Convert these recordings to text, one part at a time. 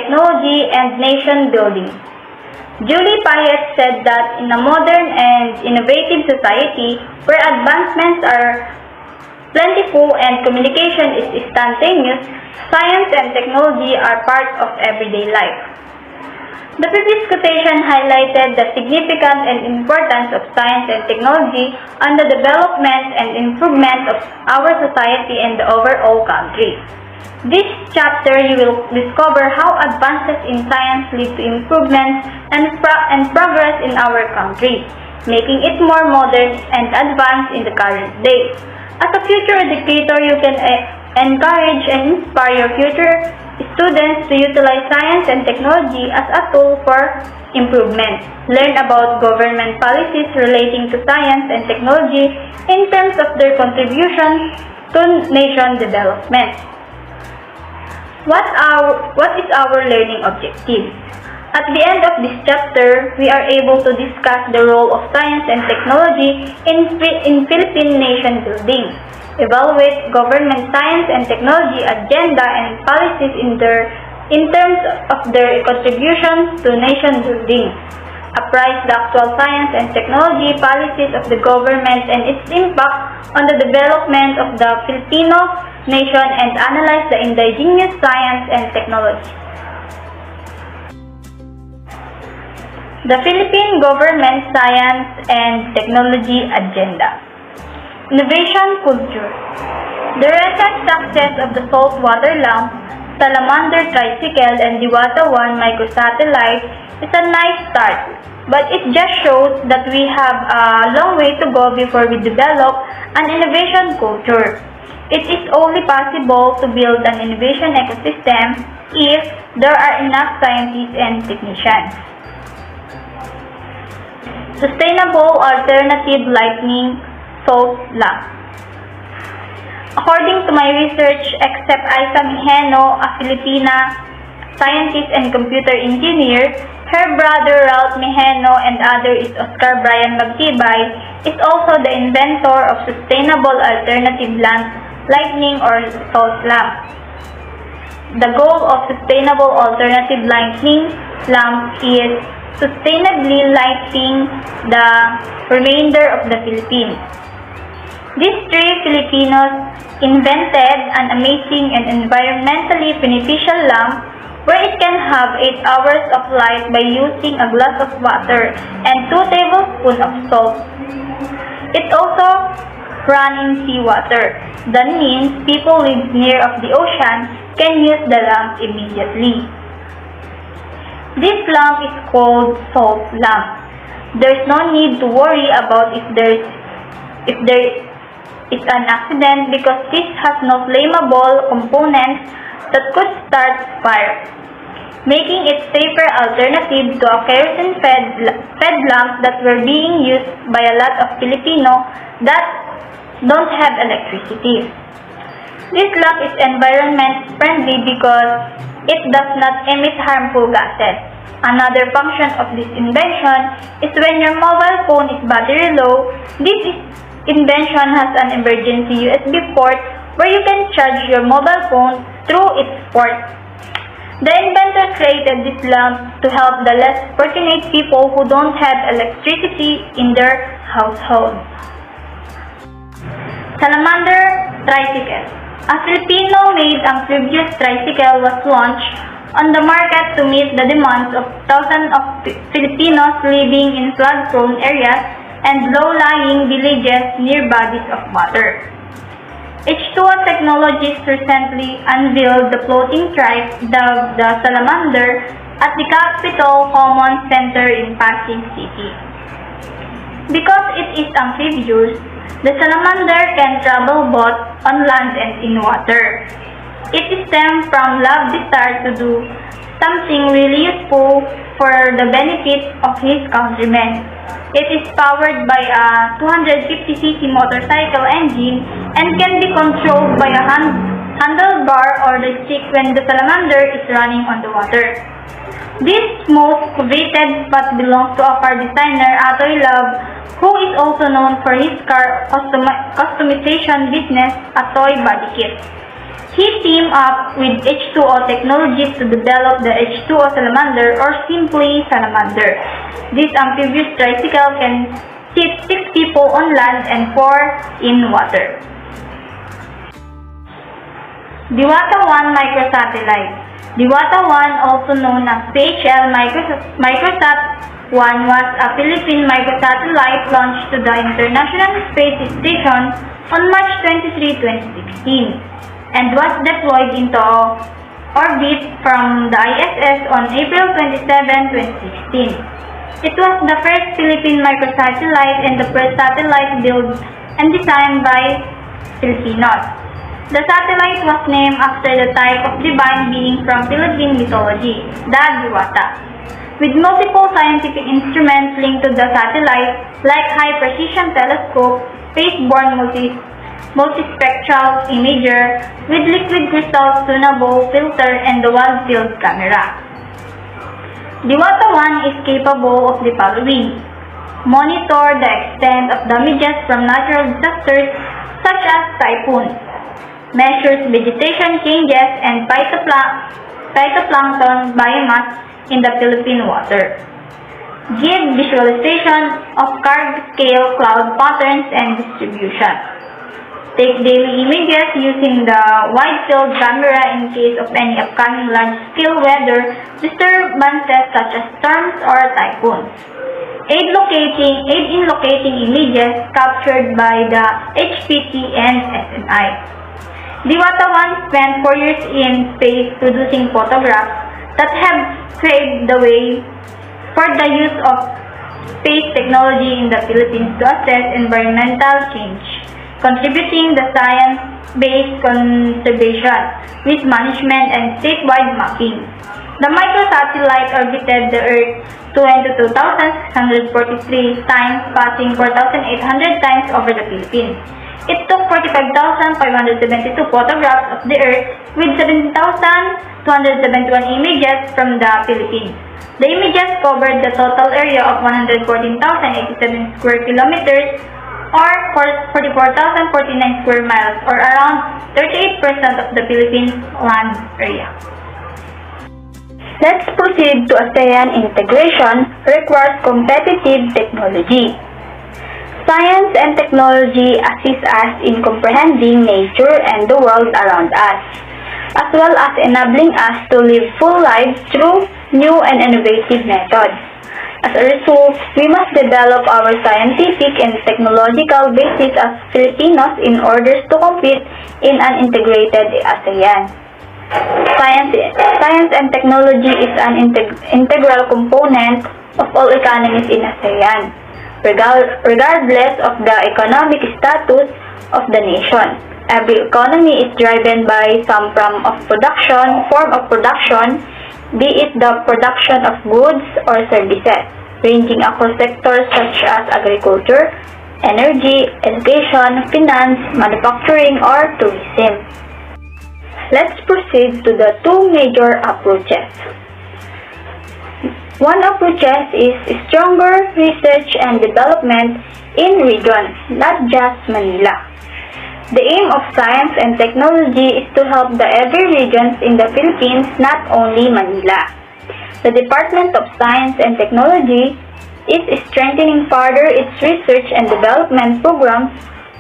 technology, and nation building. Julie Payet said that in a modern and innovative society where advancements are plentiful and communication is instantaneous, science and technology are part of everyday life. The previous quotation highlighted the significance and importance of science and technology on the development and improvement of our society and the overall country. This chapter you will discover how advances in science lead to improvements and progress in our country, making it more modern and advanced in the current day. As a future educator, you can encourage and inspire your future students to utilize science and technology as a tool for improvement. Learn about government policies relating to science and technology in terms of their contribution to nation development. What is our learning objective? At the end of this chapter, we are able to discuss the role of science and technology in Philippine nation building, evaluate government science and technology agenda and policies in terms of their contributions to nation building, apprise the actual science and technology policies of the government and its impact on the development of the Filipino nation, and analyze the indigenous science and technology. The Philippine Government Science and Technology Agenda. Innovation Culture. The recent success of the saltwater lamp, salamander tricycle, and Diwata 1 microsatellite is a nice start, but it just shows that we have a long way to go before we develop an innovation culture. It is only possible to build an innovation ecosystem if there are enough scientists and technicians. Sustainable Alternative Lightning Salt Lamp. According to my research, except Isa Mijeno, a Filipina scientist and computer engineer, her brother Ralph Mijeno and other is Oscar Brian Magtibay, is also the inventor of sustainable alternative lamp lightning or salt lamp. The goal of sustainable alternative lightning lamp is sustainably lighting the remainder of the Philippines. These three Filipinos invented an amazing and environmentally beneficial lamp where it can have 8 hours of light by using a glass of water and 2 tablespoons of salt. It also runs in seawater. That means people live near of the ocean can use the lamp immediately. This lamp is called salt lamp. There is no need to worry about if there is an accident because this has no flammable components that could start fire, making it safer alternative to a kerosene-fed lamps that were being used by a lot of Filipino that don't have electricity. This lamp is environment friendly because it does not emit harmful gases. Another function of this invention is when your mobile phone is battery low, this invention has an emergency USB port where you can charge your mobile phone through its port. The inventor created this lamp to help the less fortunate people who don't have electricity in their household. Salamander Tricycle. A Filipino-made amphibious tricycle was launched on the market to meet the demands of thousands of Filipinos living in flood-prone areas and low-lying villages near bodies of water. H2O Technologies recently unveiled the floating trike dubbed the Salamander at the Capitol Common Center in Pasig City. Because it is amphibious, the salamander can travel both on land and in water. It stems from love desire to do something really useful for the benefit of his countrymen. It is powered by a 250cc motorcycle engine and can be controlled by a handlebar or the stick when the salamander is running on the water. This most coveted spot belongs to a car designer, Atoy Love, who is also known for his car customization business, Atoy Body Kit. He teamed up with H2O Technologies to develop the H2O Salamander or simply Salamander. This amphibious tricycle can seat 6 people on land and 4 in water. Diwata 1 Microsatellite. Diwata 1, also known as PHL Microsat 1, was a Philippine microsatellite launched to the International Space Station on March 23, 2016, and was deployed into orbit from the ISS on April 27, 2016. It was the first Philippine microsatellite and the first satellite built and designed by Filipinos. The satellite was named after the type of divine being from Philippine mythology, the Diwata. With multiple scientific instruments linked to the satellite, like high-precision telescope, space-borne multispectral imager, with liquid crystal tunable filter, and the wide-field camera. Diwata 1 is capable of the following: monitor the extent of damages from natural disasters such as typhoons, measures vegetation changes and phytoplankton biomass in the Philippine water, give visualization of large-scale cloud patterns and distribution, take daily images using the wide-field camera in case of any upcoming large-scale weather disturbances such as storms or typhoons, aid in locating images captured by the HPT and SNI. Diwata 1 spent 4 years in space producing photographs that have paved the way for the use of space technology in the Philippines to assess environmental change, contributing the science-based conservation, risk management, and statewide mapping. The microsatellite orbited the Earth 22,643 times, passing 4,800 times over the Philippines. It took 45,572 photographs of the Earth with 17,271 images from the Philippines. The images covered the total area of 114,087 square kilometers or 44,049 square miles, or around 38% of the Philippines land area. Let's proceed to ASEAN integration requires competitive technology. Science and technology assist us in comprehending nature and the world around us, as well as enabling us to live full lives through new and innovative methods. As a result, we must develop our scientific and technological basis as Filipinos in order to compete in an integrated ASEAN. Science and technology is an integral component of all economies in ASEAN, regardless of the economic status of the nation. Every economy is driven by some form of production, be it the production of goods or services, ranging across sectors such as agriculture, energy, education, finance, manufacturing, or tourism. Let's proceed to the two major approaches. One approach is stronger research and development in regions, not just Manila. The aim of science and technology is to help the every regions in the Philippines, not only Manila. The Department of Science and Technology is strengthening further its research and development programs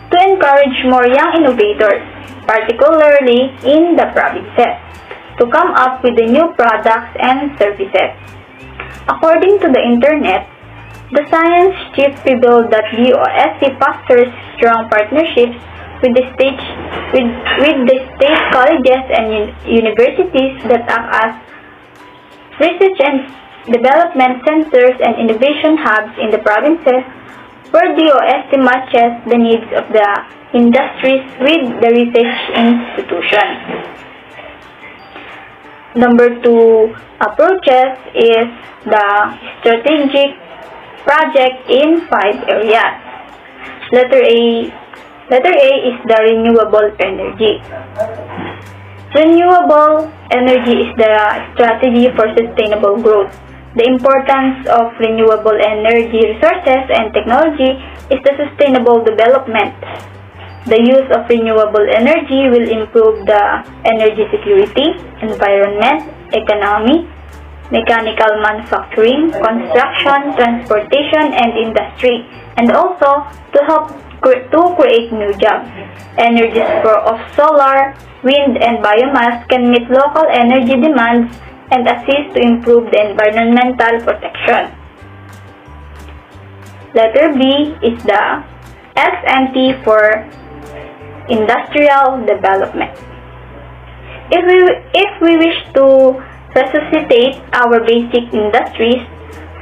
to encourage more young innovators, particularly in the provinces, to come up with the new products and services. According to the Internet, the science chief revealed that DOST fosters strong partnerships with the state colleges and universities that act as research and development centers and innovation hubs in the provinces, where DOST matches the needs of the industries with the research institutions. Number 2 approaches is the strategic project in 5 areas. Letter A is the renewable energy. Renewable energy is the strategy for sustainable growth. The importance of renewable energy resources and technology is the sustainable development. The use of renewable energy will improve the energy security, environment, economy, mechanical manufacturing, construction, transportation, and industry, and also to help to create new jobs. Energies of solar, wind, and biomass can meet local energy demands and assist to improve the environmental protection. Letter B is the XMT for industrial development. If we wish to resuscitate our basic industries,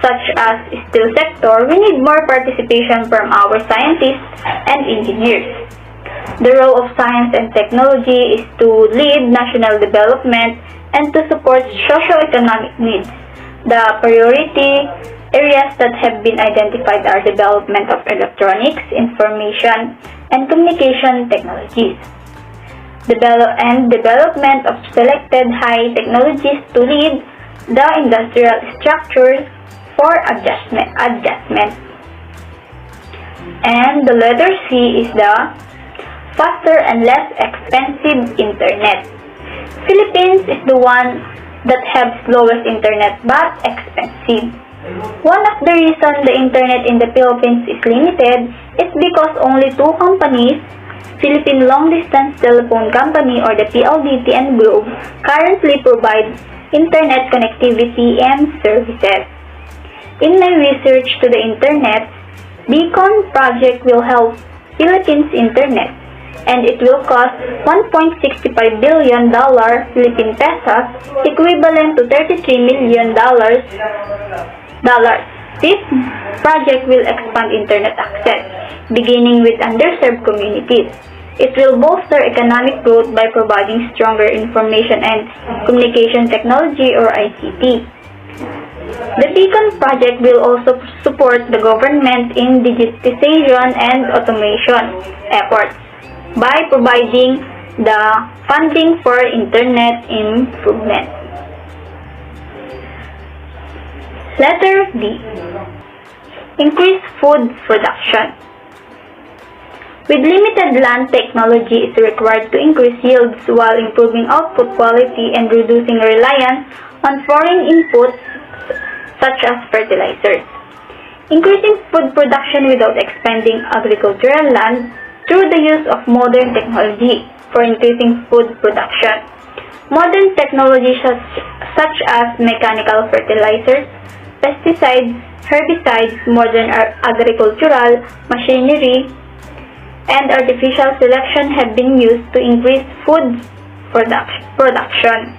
such as steel sector, we need more participation from our scientists and engineers. The role of science and technology is to lead national development and to support socio-economic needs. The priority areas that have been identified are development of electronics, information, and communication technologies. Development of selected high technologies to lead the industrial structures for adjustment. And the letter C is the faster and less expensive internet. Philippines is the one that has slowest internet but expensive. One of the reasons the internet in the Philippines is limited is because only two companies, Philippine Long Distance Telephone Company or the PLDT and Globe, currently provide internet connectivity and services. In my research to the internet, Beacon project will help Philippines internet, and it will cost $1.65 billion Philippine pesos, equivalent to $33 million. This project will expand internet access, beginning with underserved communities. It will bolster economic growth by providing stronger information and communication technology or ICT. The Beacon project will also support the government in digitization and automation efforts by providing the funding for internet improvement. Letter D. Increase food production. With limited land, technology is required to increase yields while improving output quality and reducing reliance on foreign inputs such as fertilizers. Increasing food production without expanding agricultural land through the use of modern technology for increasing food production. Modern technologies such as mechanical fertilizers, pesticides, herbicides, modern agricultural machinery, and artificial selection have been used to increase food production.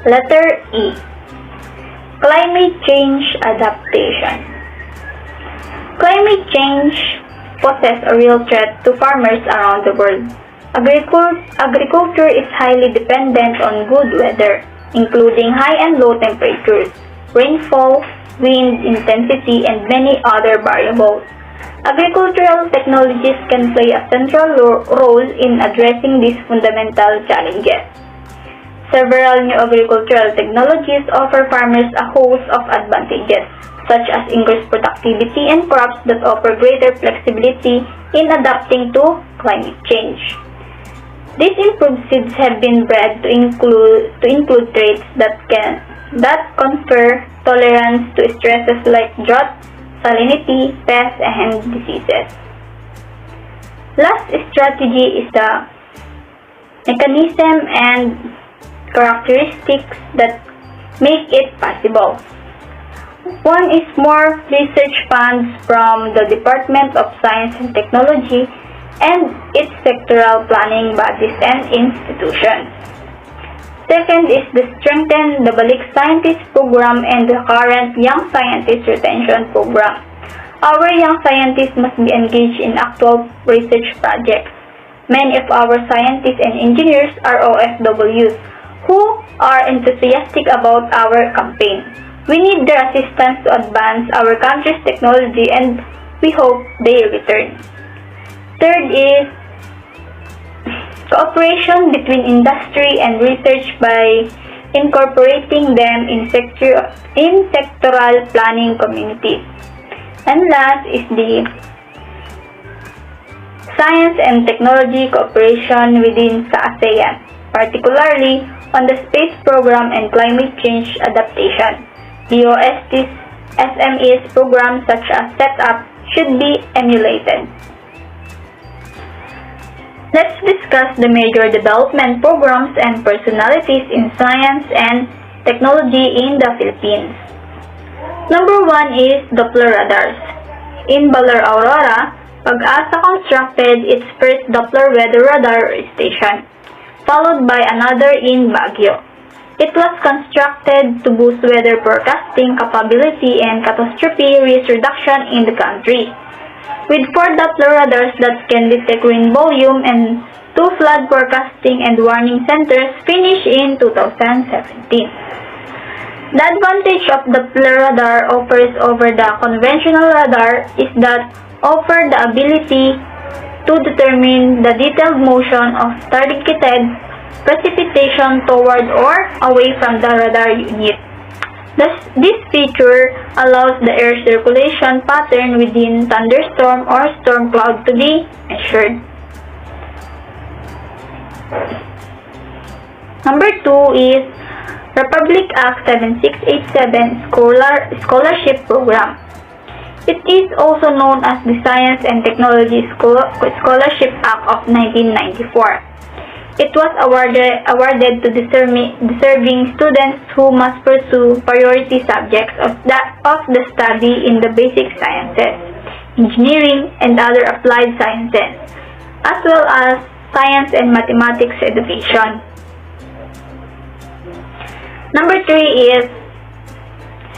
Letter E. Climate change adaptation. Climate change poses a real threat to farmers around the world. Agriculture is highly dependent on good weather, including high and low temperatures, rainfall, wind intensity, and many other variables. Agricultural technologies can play a central role in addressing these fundamental challenges. Several new agricultural technologies offer farmers a host of advantages, such as increased productivity and crops that offer greater flexibility in adapting to climate change. These improved seeds have been bred to include traits that confer tolerance to stresses like drought, salinity, pests, and diseases. Last strategy is the mechanism and characteristics that make it possible. One is more research funds from the Department of Science and Technology and its sectoral planning bodies and institutions. Second is to strengthen the Balik Scientist Program and the current Young Scientist Retention Program. Our young scientists must be engaged in actual research projects. Many of our scientists and engineers are OFWs who are enthusiastic about our campaign. We need their assistance to advance our country's technology, and we hope they return. Third is cooperation between industry and research by incorporating them in sectoral planning communities. And last is the science and technology cooperation within sa ASEAN, particularly on the space program and climate change adaptation. DOST's SMEs programs such as SETUP should be emulated. Let's discuss the major development programs and personalities in science and technology in the Philippines. Number 1 is Doppler radars. In Baler, Aurora, Pag-asa constructed its first Doppler weather radar station, followed by another in Baguio. It was constructed to boost weather forecasting capability and catastrophe risk reduction in the country. With 4 Doppler radars that can detect rain volume and 2 flood forecasting and warning centers finished in 2017. The advantage of Doppler radar offers over the conventional radar is that offer the ability to determine the detailed motion of targeted precipitation toward or away from the radar unit. This feature allows the air circulation pattern within thunderstorm or storm cloud to be measured. Number 2 is Republic Act 7687 Scholarship Program. It is also known as the Science and Technology Scholarship Act of 1994. It was awarded to deserving students who must pursue priority subjects of the study in the basic sciences, engineering, and other applied sciences, as well as science and mathematics education. Number 3 is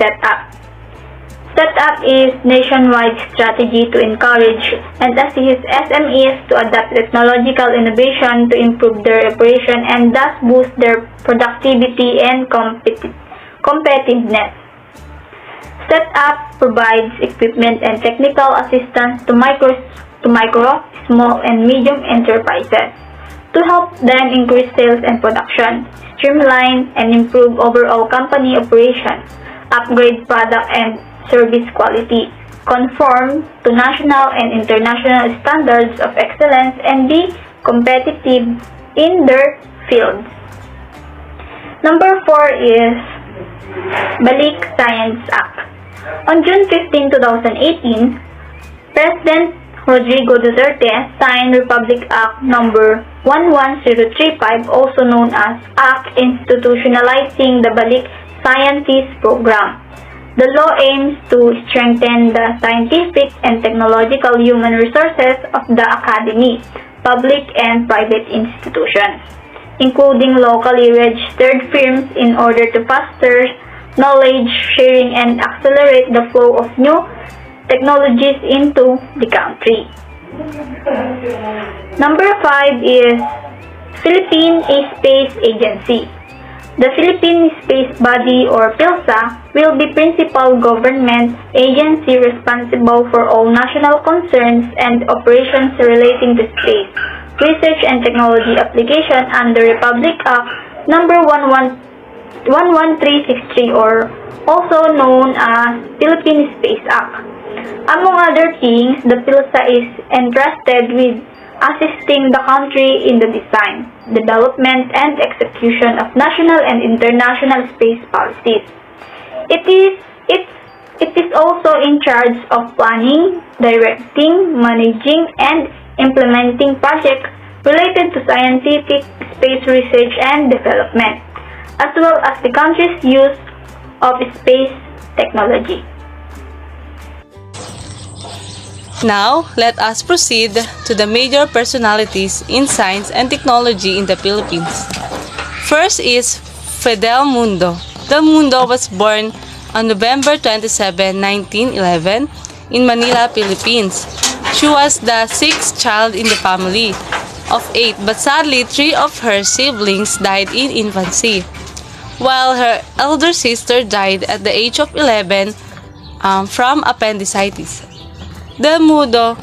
SETUP. SETUP is nationwide strategy to encourage and assist SMEs to adapt technological innovation to improve their operation and thus boost their productivity and competitiveness. SETUP provides equipment and technical assistance to micro, small, and medium enterprises to help them increase sales and production, streamline and improve overall company operations, upgrade product and service quality, conform to national and international standards of excellence, and be competitive in their fields. Number 4 is Balik Science Act. On June 15, 2018, President Rodrigo Duterte signed Republic Act No. 11035, also known as Act Institutionalizing the Balik Scientist Program. The law aims to strengthen the scientific and technological human resources of the academy, public and private institutions, including locally registered firms in order to foster knowledge sharing and accelerate the flow of new technologies into the country. Number 5 is Philippine Space Agency. The Philippine Space Body or PhilSA will be principal government agency responsible for all national concerns and operations relating to space, research and technology application under Republic Act No. 11363 or also known as Philippine Space Act. Among other things, the PhilSA is entrusted with assisting the country in the design, development, and execution of national and international space policies. It is also in charge of planning, directing, managing, and implementing projects related to scientific space research and development, as well as the country's use of space technology. Now, let us proceed to the major personalities in science and technology in the Philippines. First is Fidel Mundo. The Mundo was born on November 27, 1911 in Manila, Philippines. She was the 6th child in the family of 8, but sadly 3 of her siblings died in infancy, while her elder sister died at the age of 11 from appendicitis. The Mundo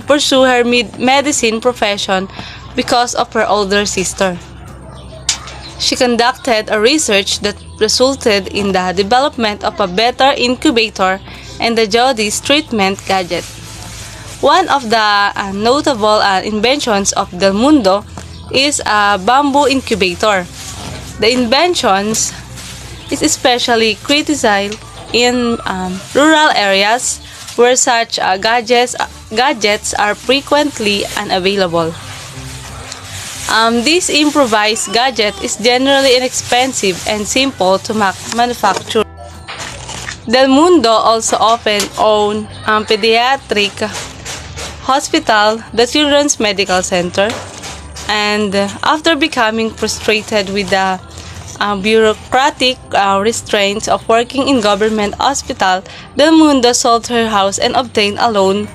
pursued her medicine profession because of her older sister. She conducted a research that resulted in the development of a better incubator and the jaundice treatment gadget. One of the notable inventions of Del Mundo is a bamboo incubator. The inventions is especially criticized in rural areas where such gadgets are frequently unavailable. This improvised gadget is generally inexpensive and simple to manufacture. Del Mundo also owned pediatric hospital, the Children's Medical Center, and after becoming frustrated with the bureaucratic restraints of working in government hospital, Del Mundo sold her house and obtained a loan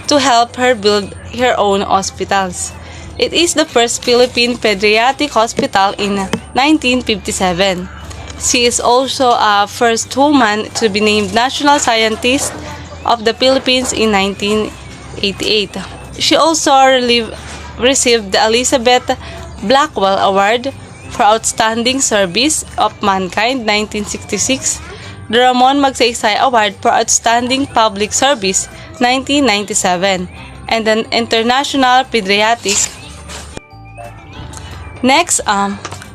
to help her build her own hospitals. It is the first Philippine pediatric hospital in 1957. She is also a first woman to be named National Scientist of the Philippines in 1988. She also received the Elizabeth Blackwell Award for Outstanding Service of Mankind 1966, the Ramon Magsaysay Award for Outstanding Public Service 1997, and an International Pediatric. Next,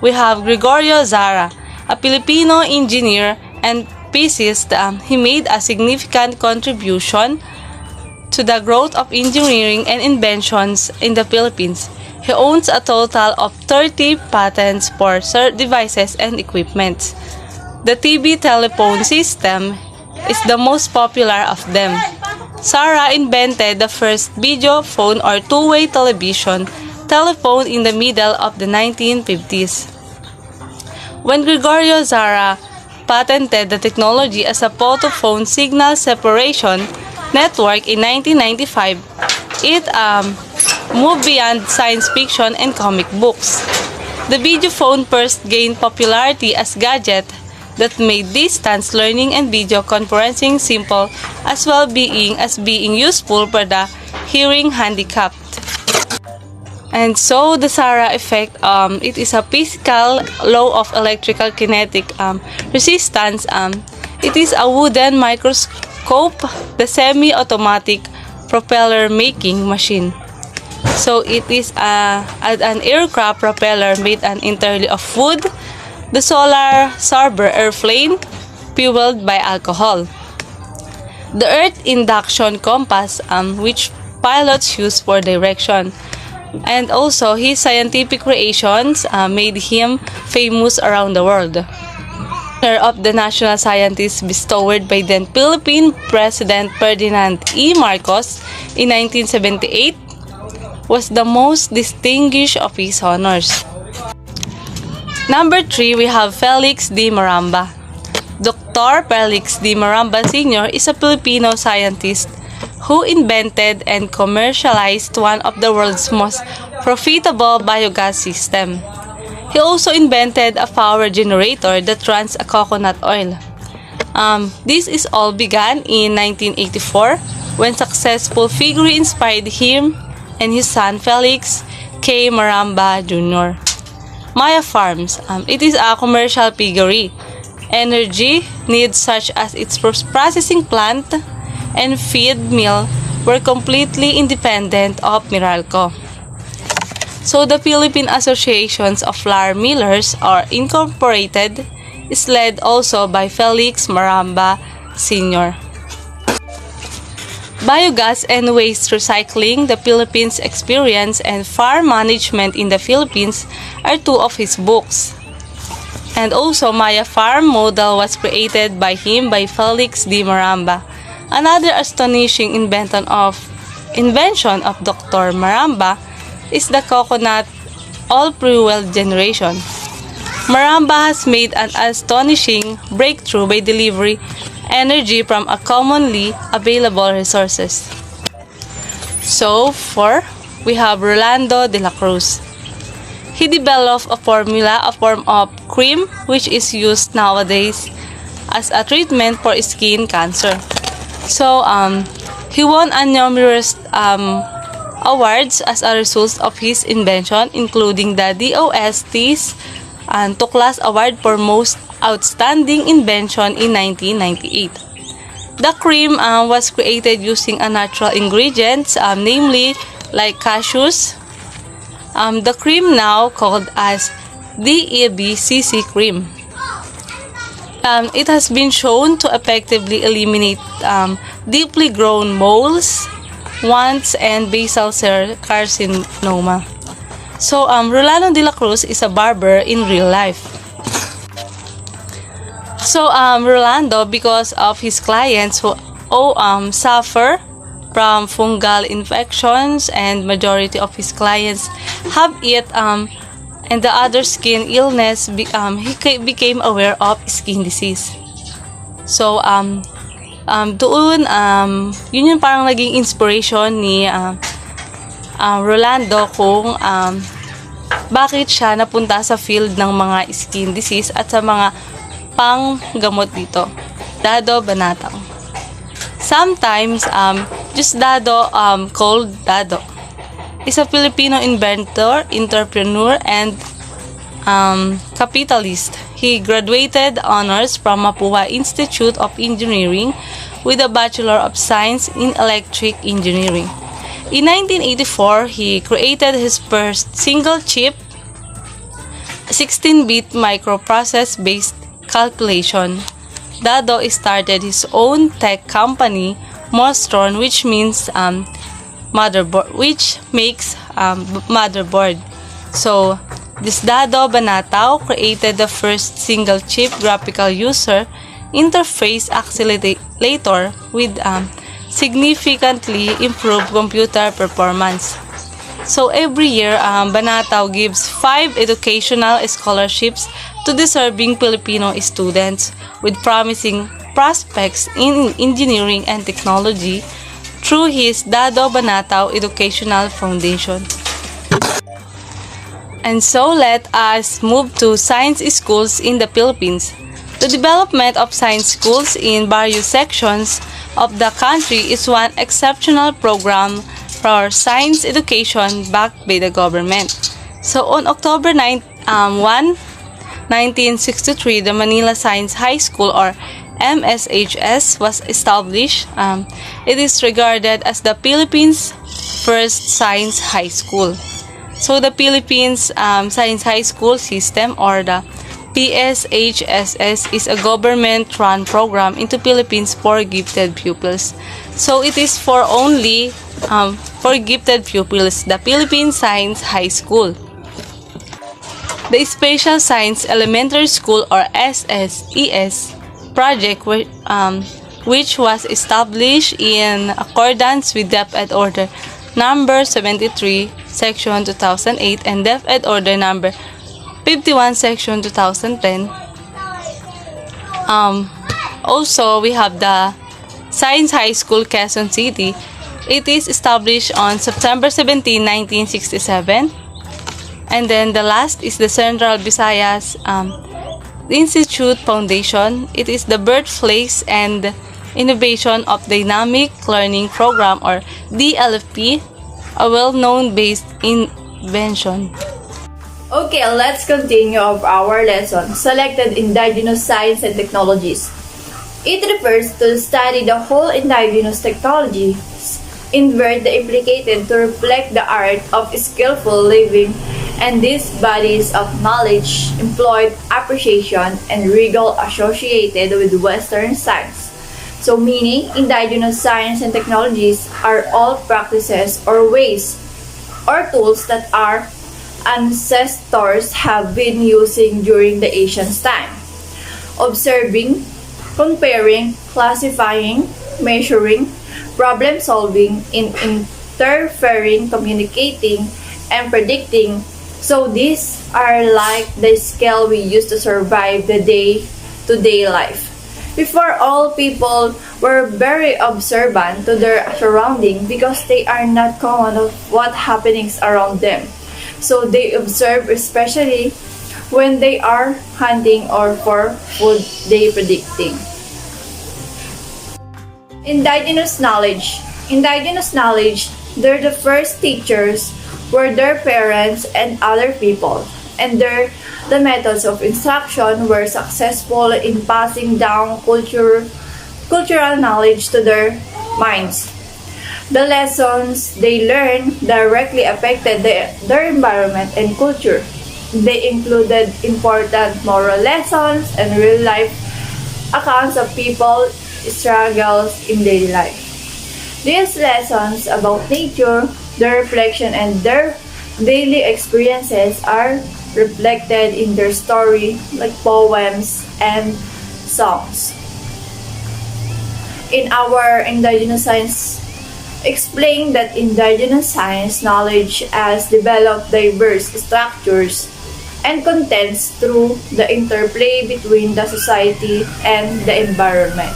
we have Gregorio Zara, a Filipino engineer and physicist. He made a significant contribution to the growth of engineering and inventions in the Philippines. He owns a total of 30 patents for devices and equipment. The TV telephone system is the most popular of them. Zara invented the first video phone or two-way telephone in the middle of the 1950s. When Gregorio Zara patented the technology as a photophone signal separation network in 1995, it moved beyond science fiction and comic books. The video phone first gained popularity as gadget that made distance learning and video conferencing simple as well as being useful for the hearing handicapped. And so the Zara effect, it is a physical law of electrical kinetic resistance. It is a wooden microscope, the semi-automatic propeller making machine. So it is an aircraft propeller made entirely of wood, the solar Sarber airplane fueled by alcohol. The Earth induction compass, which pilots use for direction. And also, his scientific creations made him famous around the world. Of the National Scientist bestowed by then Philippine President Ferdinand E. Marcos in 1978 was the most distinguished of his honors. Number 3, we have Felix D. Maramba. Dr. Felix D. Maramba Sr. is a Filipino scientist who invented and commercialized one of the world's most profitable biogas system. He also invented a power generator that runs a coconut oil. This is all began in 1984 when successful figure inspired him and his son Felix K. Maramba Jr. Maya Farms, it is a commercial piggery. Energy needs such as its processing plant and feed mill were completely independent of Meralco. So the Philippine Associations of Flour Millers are incorporated is led also by Felix Maramba Sr. Biogas and Waste Recycling, the Philippines Experience, and Farm Management in the Philippines are two of his books. And also Maya Farm model was created by him by Felix D. Maramba. Another astonishing invention of Dr. Maramba is the coconut oil fuel generation. Maramba has made an astonishing breakthrough by delivering energy from a commonly available resources. So, 4, we have Rolando de la Cruz. He developed a form of cream which is used nowadays as a treatment for skin cancer. So, he won numerous awards as a result of his invention, including the DOST's Tuklas Award for Most Outstanding Invention in 1998. The cream was created using a natural ingredients, namely like cashews. The cream now called as DEBCC cream. It has been shown to effectively eliminate deeply grown moles, wands, and basal cell carcinoma. So, Rolando de la Cruz is a barber in real life. So, Rolando, because of his clients who suffer from fungal infections, and majority of his clients have it, and the other skin illness, he became aware of skin disease. So, doon, yun yung parang naging inspiration ni Rolando kung bakit siya napunta sa field ng mga skin disease at sa mga panggamot dito. Dado Banatao. Sometimes, just Dado, called Dado, is a Filipino inventor, entrepreneur, and capitalist. He graduated honors from Mapua Institute of Engineering with a Bachelor of Science in Electric Engineering. In 1984, he created his first single-chip 16-bit microprocess-based calculation. Dado started his own tech company, Mostron, which means motherboard, which makes motherboard. So, this Dado Banatao created the first single-chip graphical user interface accelerator with significantly improved computer performance. So every year, Banatao gives 5 educational scholarships to deserving Filipino students with promising prospects in engineering and technology through his Dado Banatao Educational Foundation. And so let us move to science schools in the Philippines. The development of science schools in various sections of the country is one exceptional program for science education backed by the government. So on October 1, 1963, the Manila Science High School, or MSHS, was established. It is regarded as the Philippines' first science high school. So the Philippines Science High School System, or the PSHSS, is a government-run program into Philippines for gifted pupils. So it is for only for gifted pupils, the Philippine Science High School. The Special Science Elementary School, or SSES project, which was established in accordance with DepEd Order number 73, Section 2008, and DepEd Order number 51, Section 2010. Also, we have the Science High School, Quezon City. It is established on September 17, 1967. And then the last is the Central Visayas Institute Foundation. It is the birthplace and innovation of Dynamic Learning Program, or DLFP, a well-known based invention. Okay, let's continue of our lesson, Selected Indigenous Science and Technologies. It refers to study the whole indigenous technologies invert the implicated to reflect the art of skillful living and these bodies of knowledge employed appreciation and regal associated with Western science. So meaning, indigenous science and technologies are all practices or ways or tools that our ancestors have been using during the ancient time. Observing, comparing, classifying, measuring, problem solving, interfering, communicating, and predicting. So these are like the skill we use to survive the day-to-day life. Before, all people were very observant to their surroundings because they are not common of what happenings around them. So they observe, especially when they are hunting or for food they predicting. Indigenous knowledge. Indigenous knowledge, they're the first teachers were their parents and other people, and the methods of instruction were successful in passing down cultural knowledge to their minds. The lessons they learned directly affected their environment and culture. They included important moral lessons and real-life accounts of people's struggles in daily life. These lessons about nature, their reflection, and their daily experiences are reflected in their story, like poems and songs. In our indigenous science, explain that indigenous science knowledge has developed diverse structures and contents through the interplay between the society and the environment.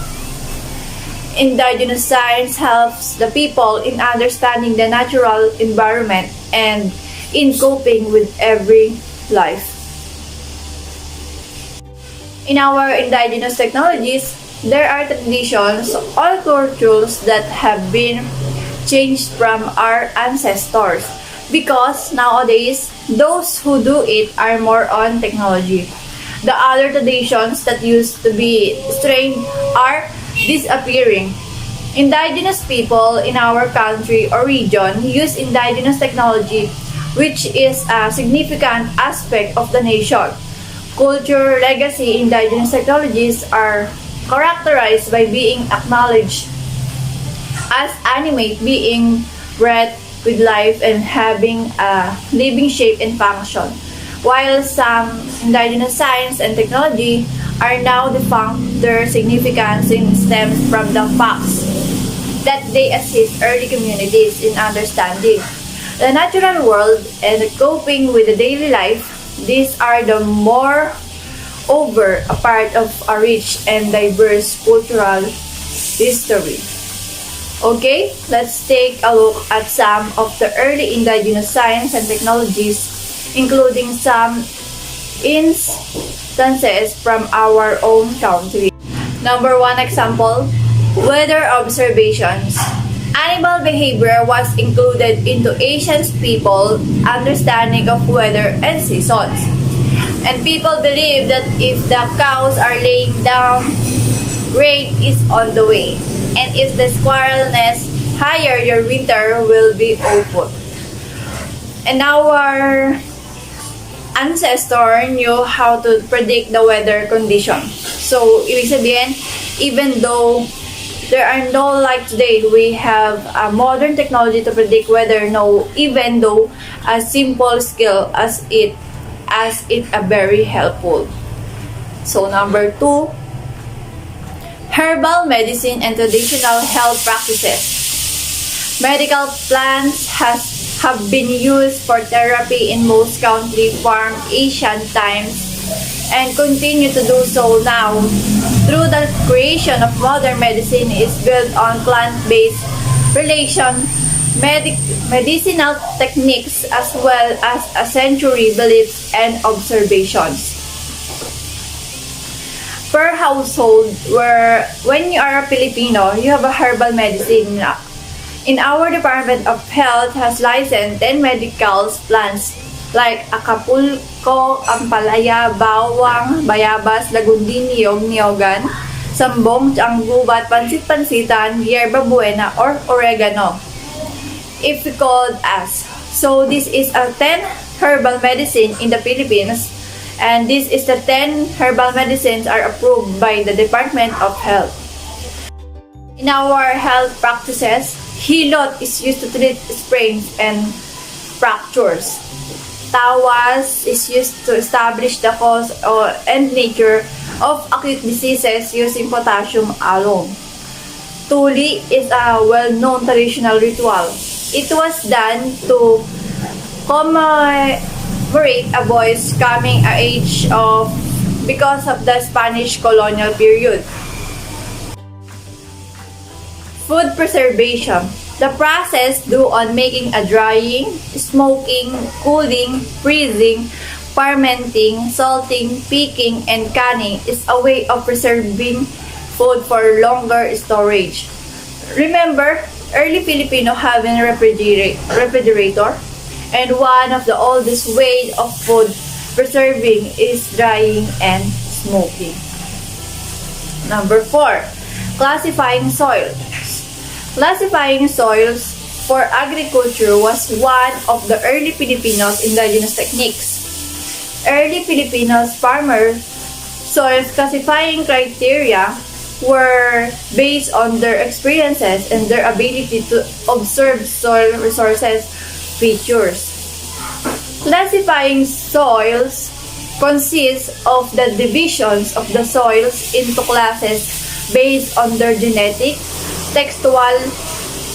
Indigenous science helps the people in understanding the natural environment and in coping with every life. In our indigenous technologies, there are traditions or cultures that have been changed from our ancestors because nowadays those who do it are more on technology. The other traditions that used to be strange are disappearing. Indigenous people in our country or region use indigenous technology, which is a significant aspect of the nation. Culture, legacy, indigenous technologies are characterized by being acknowledged as animate being bred with life and having a living shape and function, while some indigenous science and technology are now defunct. Their significance stems from the facts that they assist early communities in understanding the natural world and coping with the daily life. These are the more over a part of a rich and diverse cultural history. Okay, let's take a look at some of the early indigenous science and technologies, including some instances from our own country. Number one example, weather observations. Animal behavior was included into ancient people understanding of weather and seasons. And people believe that if the cows are laying down, rain is on the way. And if the squirrel nests higher, your winter will be open. And our ancestor knew how to predict the weather condition. So, ibig sabihin, even though there are no like today, we have a modern technology to predict weather. No, even though a simple skill as it a very helpful. So number two, herbal medicine and traditional health practices. Medical plants have been used for therapy in most countries from ancient times and continue to do so now. Through the creation of modern medicine is built on plant-based medicinal techniques as well as a century beliefs and observations. Per household, when you are a Filipino, you have a herbal medicine. In our Department of Health has licensed 10 medical plants like Acapulco, Ampalaya, Bawang, Bayabas, Lagundin, Niyog, Niyogan, Sambong, Tianggubat, Pansit-Pansitan, Yerba Buena, or Oregano, if we called as. So this is a 10 herbal medicine in the Philippines, and this is the 10 herbal medicines are approved by the Department of Health. In our health practices, hilot is used to treat sprains and fractures. Tawas is used to establish the cause and nature of acute diseases using potassium alum. Tuli is a well-known traditional ritual. It was done to commemorate a boy's coming age because of the Spanish colonial period. Food preservation. The process due on making a drying, smoking, cooling, freezing, fermenting, salting, picking, and canning is a way of preserving food for longer storage. Remember, early Filipino having a refrigerator, and one of the oldest ways of food preserving is drying and smoking. Number 4. classifying soils. Classifying soils for agriculture was one of the early Filipinos' indigenous techniques. Early Filipinos farmer soils classifying criteria were based on their experiences and their ability to observe soil resources features. Classifying soils consists of the divisions of the soils into classes based on their genetic, textual,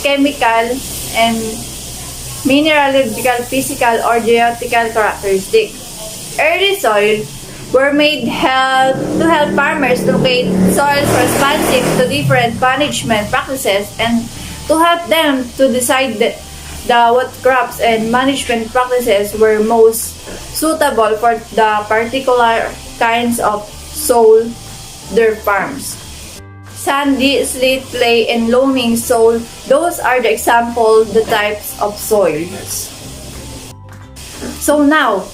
chemical, and mineralogical, physical, or geological characteristics. Early soil were made to help farmers locate soils responsive to different management practices and to help them to decide what crops and management practices were most suitable for the particular kinds of soil their farms. Sandy, slate, clay, and loaming soil, those are the the types of soils. So now,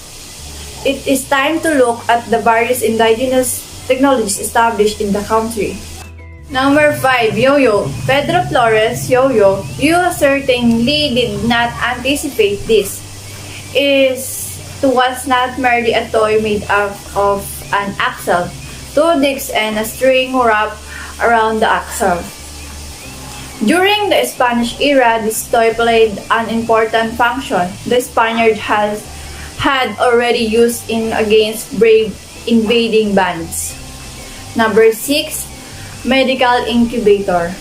it is time to look at the various indigenous technologies established in the country. Number 5, yo-yo. Pedro Flores, yo-yo, you certainly did not anticipate this. It was not merely a toy made up of an axle, two discs, and a string wrapped around the axle. During the Spanish era, this toy played an important function. The Spaniard had already used it against brave invading bands. Number 6, medical incubator.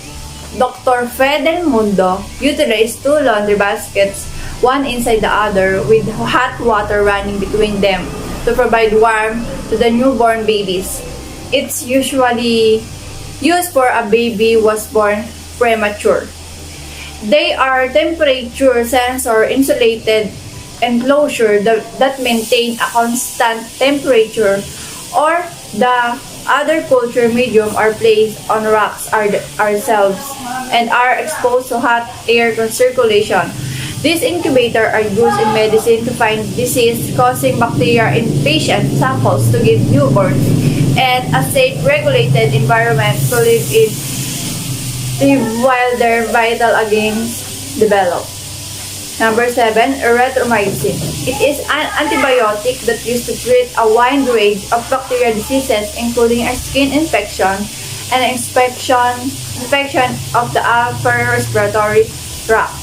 Dr. Fe del Mundo utilized two laundry baskets, one inside the other, with hot water running between them to provide warmth to the newborn babies. It's usually used for a baby was born premature. They are temperature sensor insulated enclosure that maintain a constant temperature, or the other culture medium are placed on rocks ourselves and are exposed to hot air circulation. These incubators are used in medicine to find disease-causing bacteria in patient samples to give newborns and a safe, regulated environment to live while their vital organs develop. Number 7, erythromycin. It is an antibiotic that used to treat a wide range of bacterial diseases, including a skin infection and infection of the upper respiratory tract.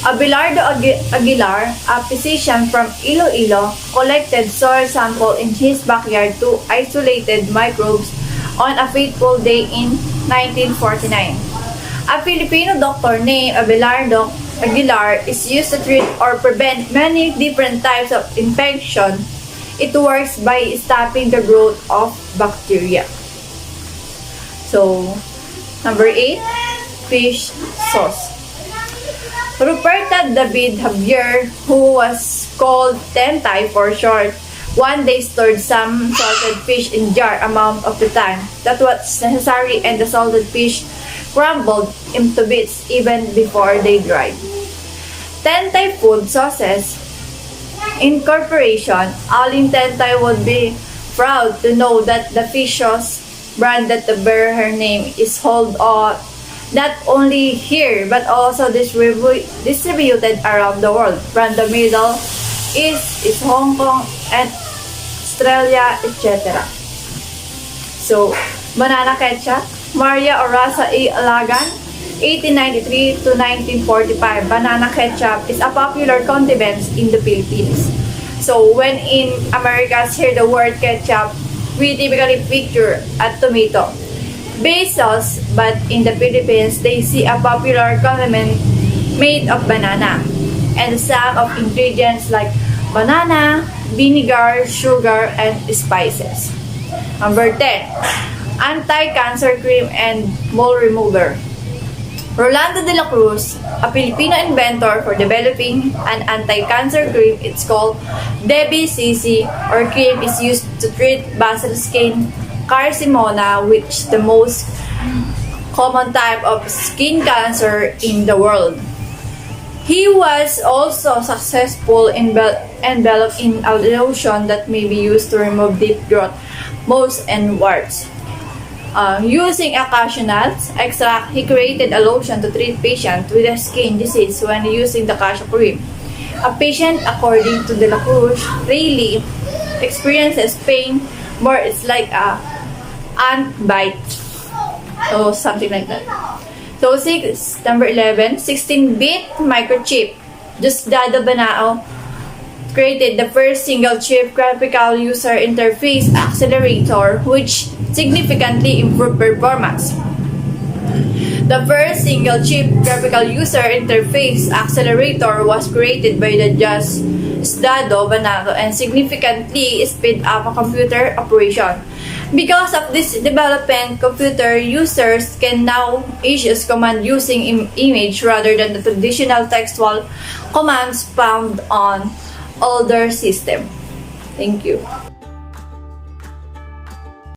Abelardo Aguilar, a physician from Iloilo, collected soil sample in his backyard to isolated microbes on a fateful day in 1949. A Filipino doctor named Abelardo Aguilar is used to treat or prevent many different types of infection. It works by stopping the growth of bacteria. So, number 8, fish sauce. Ruperta David Javier, who was called Tentay for short, one day stored some salted fish in jar amount of the time that was necessary, and the salted fish crumbled into bits even before they dried. Tentay Food Sauces Incorporation, Alin Tentay would be proud to know that the fish sauce brand that bears her name is sold not only here but also distributed around the world, from the Middle East, Hong Kong, and Australia, etc. So, banana ketchup. Maria Orasa A. Alagan, 1893 to 1945. Banana ketchup is a popular condiment in the Philippines. So, when in Americas hear the word ketchup, we typically picture a tomato based sauce, but in the Philippines, they see a popular condiment made of banana and a stack of ingredients like banana, vinegar, sugar, and spices. Number 10, anti-cancer cream and mole remover. Rolando de la Cruz, a Filipino inventor for developing an anti-cancer cream, it's called Debbie CC, or cream is used to treat basal skin carcinoma, which the most common type of skin cancer in the world. He was also successful in developing a lotion that may be used to remove deep growth, moles, and warts. Using occasional extract, he created a lotion to treat patients with a skin disease when using the cashew cream. A patient, according to Delacroix, really experiences pain more. It's like a ant bite or something like that. So number 11, 16-bit microchip. Diosdado Banao created the first single-chip graphical user interface accelerator, which significantly improved performance. The first single-chip graphical user interface accelerator was created by the Diosdado Banao and significantly sped up a computer operation. Because of this development, computer users can now issue command using image rather than the traditional textual commands found on older system. Thank you.